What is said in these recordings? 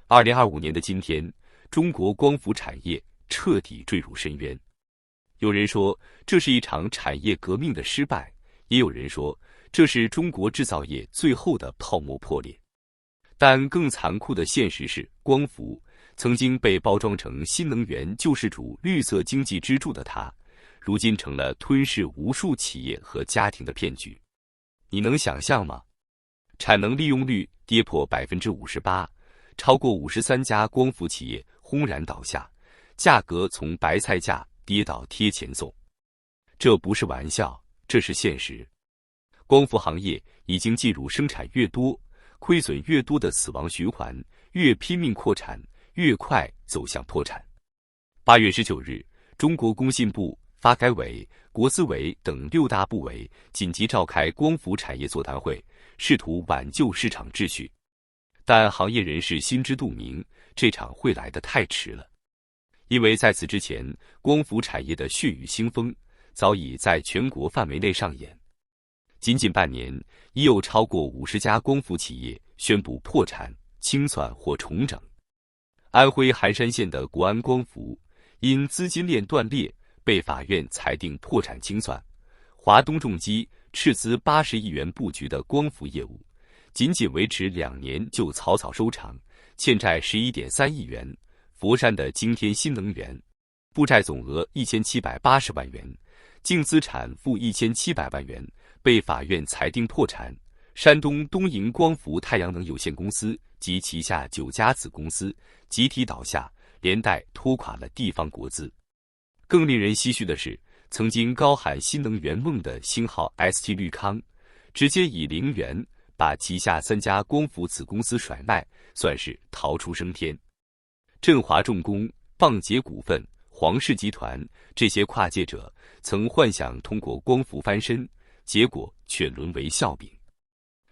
2025年的今天，中国光伏产业彻底坠入深渊。有人说这是一场产业革命的失败，也有人说这是中国制造业最后的泡沫破裂。但更残酷的现实是，光伏曾经被包装成新能源救世主、绿色经济支柱的它，如今成了吞噬无数企业和家庭的骗局。你能想象吗？产能利用率跌破 58%， 超过53家光伏企业轰然倒下，价格从白菜价跌到贴钱送。这不是玩笑，这是现实。光伏行业已经进入生产越多、亏损越多的死亡循环，越拼命扩产，越快走向破产。8月19日，中国工信部、发改委、国资委等6大部委紧急召开光伏产业座谈会，试图挽救市场秩序。但行业人士心知肚明，这场会来得太迟了。因为在此之前，光伏产业的血雨腥风早已在全国范围内上演。仅仅半年，已有超过50家光伏企业宣布破产、清算或重整。安徽含山县的国安光伏因资金链断裂，被法院裁定破产清算。华东重机斥资80亿元布局的光伏业务，仅仅维持2年就草草收场，欠债11.3亿元。佛山的惊天新能源，负债总额1780万元，净资产负1700万元，被法院裁定破产。山东东营光伏太阳能有限公司及旗下9家子公司集体倒下，连带拖垮了地方国资。更令人唏嘘的是，曾经高喊新能源梦的星号 ST 绿康，直接以0元把旗下3家光伏子公司甩卖，算是逃出升天。振华重工、棒捷股份、黄氏集团这些跨界者曾幻想通过光伏翻身，结果却沦为笑柄。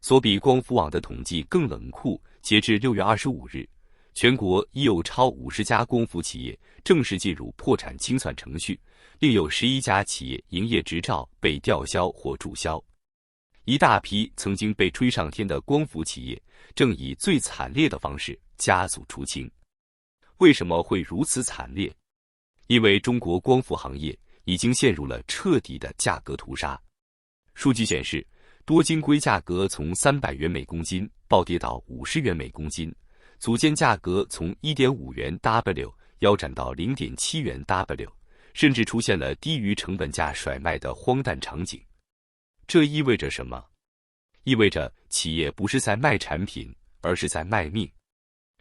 所比光伏网的统计更冷酷，截至6月25日，全国已有超50家光伏企业正式进入破产清算程序，另有11家企业营业执照被吊销或注销。一大批曾经被吹上天的光伏企业正以最惨烈的方式加速出清。为什么会如此惨烈？因为中国光伏行业已经陷入了彻底的价格屠杀。数据显示，多晶硅价格从300元每公斤暴跌到50元每公斤，组件价格从 1.5 元 W 腰斩到 0.7 元 W， 甚至出现了低于成本价甩卖的荒诞场景。这意味着什么？意味着企业不是在卖产品，而是在卖命。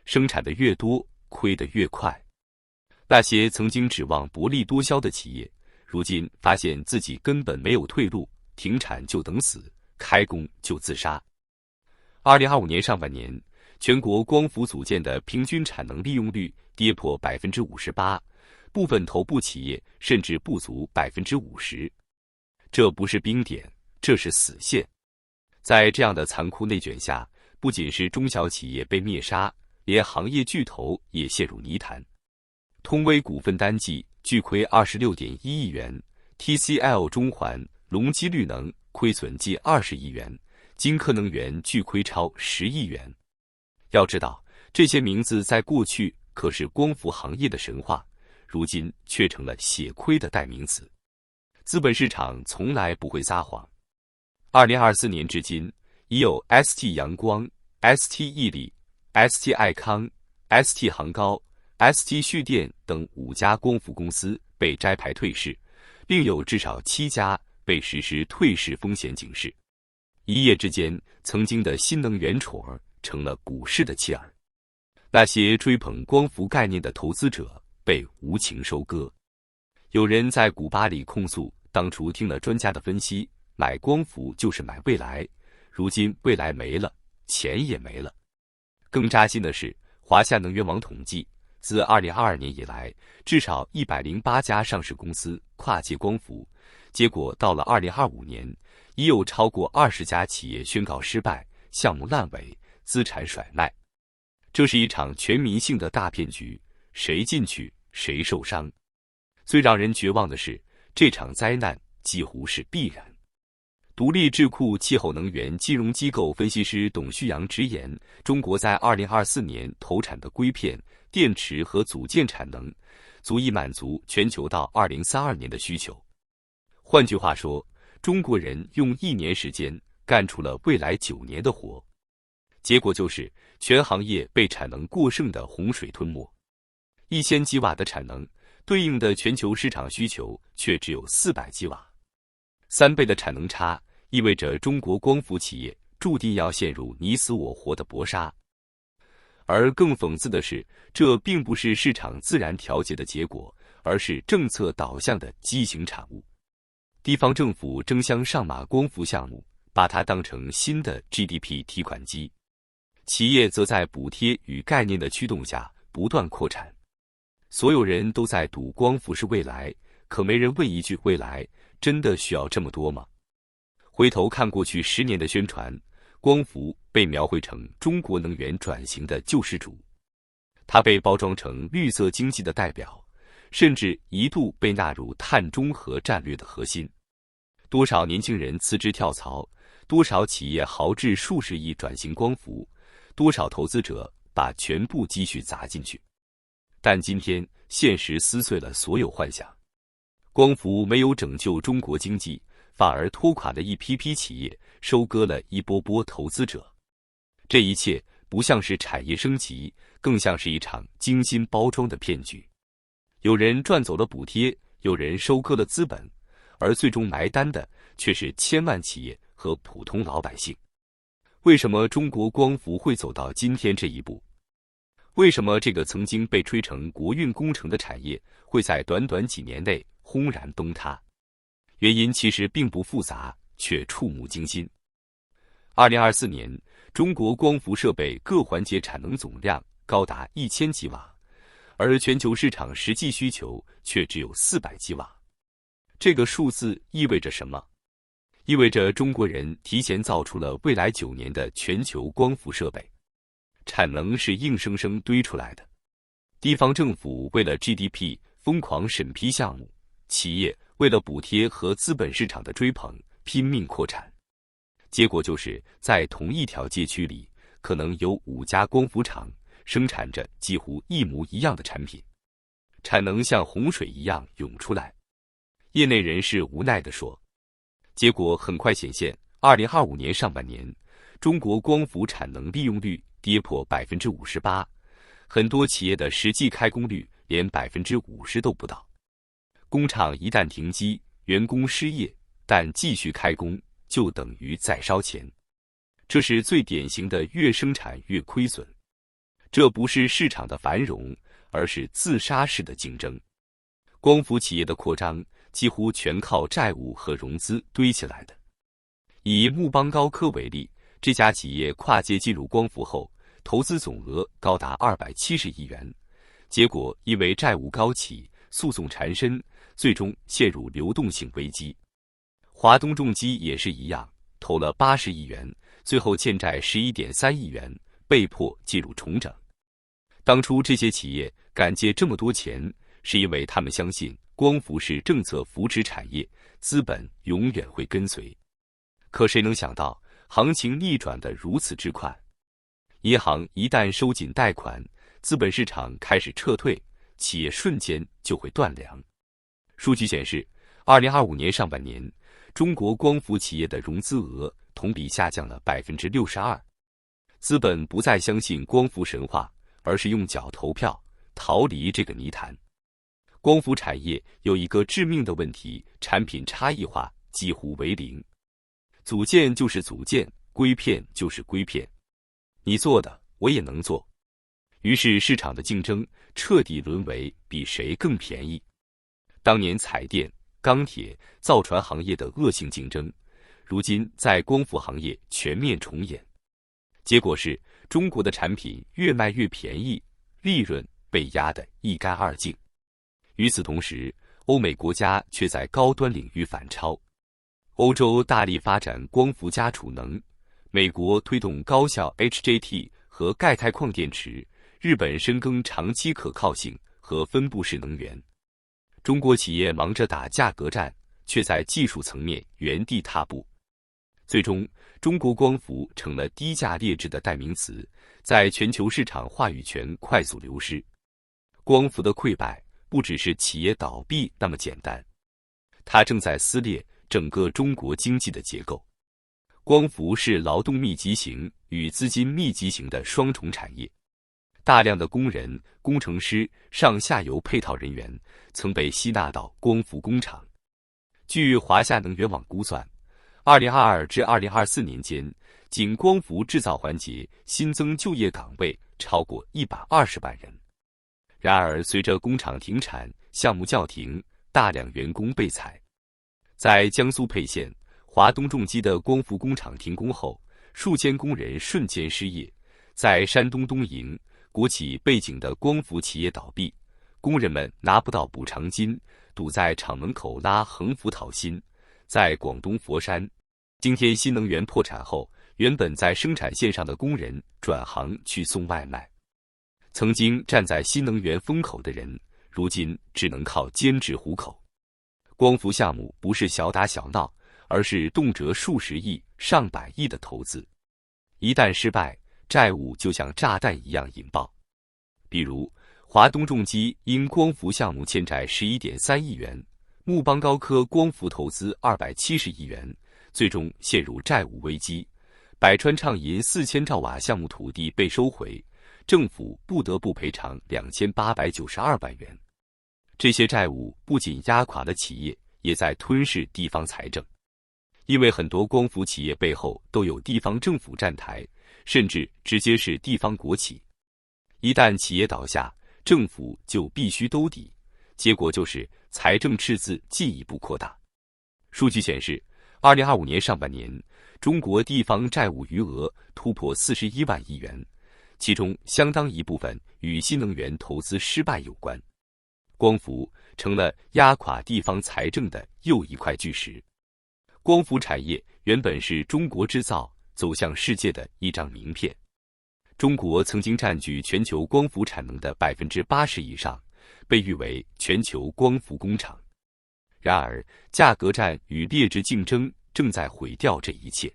生产的越多，亏得越快。那些曾经指望薄利多销的企业，如今发现自己根本没有退路，停产就等死，开工就自杀。2025年上半年，全国光伏组件的平均产能利用率跌破 58%， 部分头部企业甚至不足 50%。这不是冰点，这是死线。在这样的残酷内卷下，不仅是中小企业被灭杀，连行业巨头也陷入泥潭。通威股份单季巨亏 26.1 亿元， TCL 中环、隆基绿能亏损近20亿元，金科能源巨亏超10亿元。要知道，这些名字在过去可是光伏行业的神话，如今却成了血亏的代名词。资本市场从来不会撒谎。2024年至今，已有 ST 阳光、ST 毅力、ST 爱康、ST 航高、ST 蓄电等5家光伏公司被摘牌退市，另有至少7家被实施退市风险警示。一夜之间，曾经的新能源宠儿成了股市的弃儿。那些追捧光伏概念的投资者被无情收割。有人在古巴里控诉，当初听了专家的分析，买光伏就是买未来，如今未来没了，钱也没了。更扎心的是，华夏能源网统计，自2022年以来，至少108家上市公司跨界光伏，结果到了2025年，已有超过20家企业宣告失败，项目烂尾，资产甩卖。这是一场全民性的大骗局，谁进去谁受伤。最让人绝望的是，这场灾难几乎是必然。独立智库气候能源金融机构分析师董旭阳直言，中国在2024年投产的硅片、电池和组件产能，足以满足全球到2032年的需求。换句话说，中国人用1年时间干出了未来9年的活，结果就是全行业被产能过剩的洪水吞没。1000吉瓦的产能，对应的全球市场需求却只有400吉瓦，3倍的产能差，意味着中国光伏企业注定要陷入你死我活的搏杀。而更讽刺的是，这并不是市场自然调节的结果，而是政策导向的畸形产物。地方政府争相上马光伏项目，把它当成新的 GDP 提款机，企业则在补贴与概念的驱动下不断扩产。所有人都在赌光伏是未来，可没人问一句：未来真的需要这么多吗？回头看过去10年的宣传，光伏被描绘成中国能源转型的救世主，它被包装成绿色经济的代表，甚至一度被纳入碳中和战略的核心。多少年轻人辞职跳槽，多少企业豪掷数十亿转型光伏，多少投资者把全部积蓄砸进去。但今天现实撕碎了所有幻想，光伏没有拯救中国经济，反而拖垮了一批批企业，收割了一波波投资者。这一切不像是产业升级，更像是一场精心包装的骗局。有人赚走了补贴，有人收割了资本，而最终埋单的却是千万企业和普通老百姓。为什么中国光伏会走到今天这一步？为什么这个曾经被吹成国运工程的产业，会在短短几年内轰然崩塌？原因其实并不复杂，却触目惊心。2024年，中国光伏设备各环节产能总量高达1000吉瓦，而全球市场实际需求却只有400吉瓦。这个数字意味着什么？意味着中国人提前造出了未来9年的全球光伏设备，产能是硬生生堆出来的。地方政府为了 GDP 疯狂审批项目，企业为了补贴和资本市场的追捧拼命扩产，结果就是在同一条街区里，可能有5家光伏厂生产着几乎一模一样的产品，产能像洪水一样涌出来。业内人士无奈地说，结果很快显现，2025年上半年，中国光伏产能利用率跌破 58%， 很多企业的实际开工率连 50% 都不到。工厂一旦停机，员工失业，但继续开工就等于再烧钱。这是最典型的越生产越亏损。这不是市场的繁荣，而是自杀式的竞争。光伏企业的扩张几乎全靠债务和融资堆起来的。以木邦高科为例，这家企业跨界进入光伏后，投资总额高达270亿元，结果因为债务高企，诉讼缠身，最终陷入流动性危机。华东重机也是一样，投了80亿元，最后欠债11.3亿元，被迫进入重整。当初这些企业敢借这么多钱，是因为他们相信光伏是政策扶持产业，资本永远会跟随。可谁能想到，行情逆转得如此之快？银行一旦收紧贷款，资本市场开始撤退，企业瞬间就会断粮。数据显示，2025年上半年，中国光伏企业的融资额同比下降了 62%。资本不再相信光伏神话，而是用脚投票，逃离这个泥潭。光伏产业有一个致命的问题，产品差异化几乎为零。组件就是组件，硅片就是硅片，你做的我也能做。于是市场的竞争彻底沦为比谁更便宜。当年彩电、钢铁、造船行业的恶性竞争，如今在光伏行业全面重演。结果是中国的产品越卖越便宜，利润被压得一干二净。与此同时，欧美国家却在高端领域反超。欧洲大力发展光伏加储能，美国推动高效 HJT 和钙钛矿电池，日本深耕长期可靠性和分布式能源。中国企业忙着打价格战，却在技术层面原地踏步。最终，中国光伏成了低价劣质的代名词，在全球市场话语权快速流失。光伏的溃败不只是企业倒闭那么简单，它正在撕裂整个中国经济的结构。光伏是劳动密集型与资金密集型的双重产业，大量的工人、工程师、上下游配套人员曾被吸纳到光伏工厂。据华夏能源网估算，2022至2024年间，仅光伏制造环节新增就业岗位超过120万人。然而，随着工厂停产、项目叫停，大量员工被裁。在江苏沛县，华东重机的光伏工厂停工后，数千工人瞬间失业。在山东东营，国企背景的光伏企业倒闭，工人们拿不到补偿金，堵在厂门口拉横幅讨薪。在广东佛山，今天新能源破产后，原本在生产线上的工人转行去送外卖。曾经站在新能源风口的人，如今只能靠兼职糊口。光伏项目不是小打小闹，而是动辄数十亿、上百亿的投资。一旦失败，债务就像炸弹一样引爆。比如，华东重机因光伏项目欠债11.3亿元，木邦高科光伏投资270亿元，最终陷入债务危机。百川畅银4000兆瓦项目土地被收回，政府不得不赔偿2892万元。这些债务不仅压垮了企业，也在吞噬地方财政。因为很多光伏企业背后都有地方政府站台，甚至直接是地方国企。一旦企业倒下，政府就必须兜底，结果就是财政赤字进一步扩大。数据显示，2025年上半年，中国地方债务余额突破41万亿元，其中相当一部分与新能源投资失败有关。光伏成了压垮地方财政的又一块巨石。光伏产业原本是中国制造走向世界的一张名片。中国曾经占据全球光伏产能的80%以上，被誉为全球光伏工厂。然而，价格战与劣质竞争正在毁掉这一切。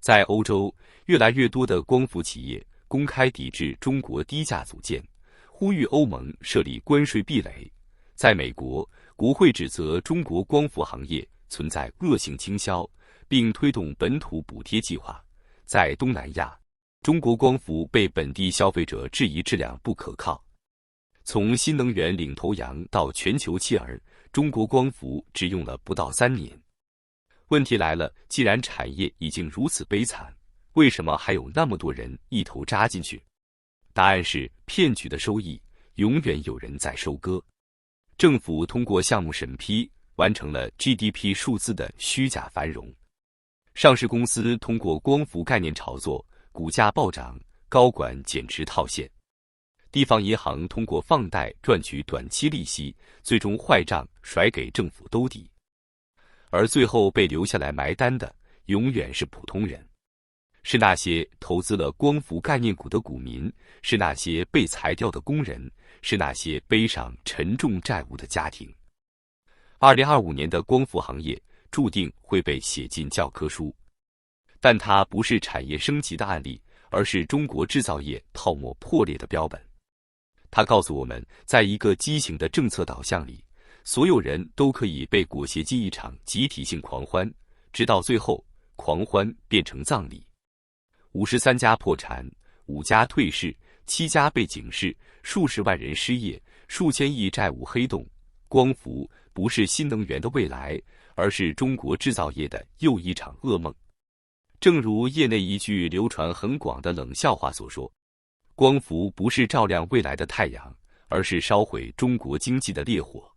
在欧洲，越来越多的光伏企业公开抵制中国低价组件，呼吁欧盟设立关税壁垒。在美国，国会指责中国光伏行业存在恶性倾销，并推动本土补贴计划。在东南亚，中国光伏被本地消费者质疑质量不可靠。从新能源领头羊到全球弃儿，中国光伏只用了不到3年。问题来了，既然产业已经如此悲惨，为什么还有那么多人一头扎进去？答案是，骗局的收益永远有人在收割。政府通过项目审批完成了 GDP 数字的虚假繁荣，上市公司通过光伏概念炒作，股价暴涨，高管减持套现。地方银行通过放贷赚取短期利息，最终坏账甩给政府兜底。而最后被留下来埋单的，永远是普通人，是那些投资了光伏概念股的股民，是那些被裁掉的工人，是那些背上沉重债务的家庭。2025年的光伏行业注定会被写进教科书，但它不是产业升级的案例，而是中国制造业泡沫破裂的标本。它告诉我们，在一个畸形的政策导向里，所有人都可以被裹挟进一场集体性狂欢，直到最后，狂欢变成葬礼。53家破产，5家退市，7家被警示，数十万人失业，数千亿债务黑洞。光伏不是新能源的未来，而是中国制造业的又一场噩梦。正如业内一句流传很广的冷笑话所说，光伏不是照亮未来的太阳，而是烧毁中国经济的烈火。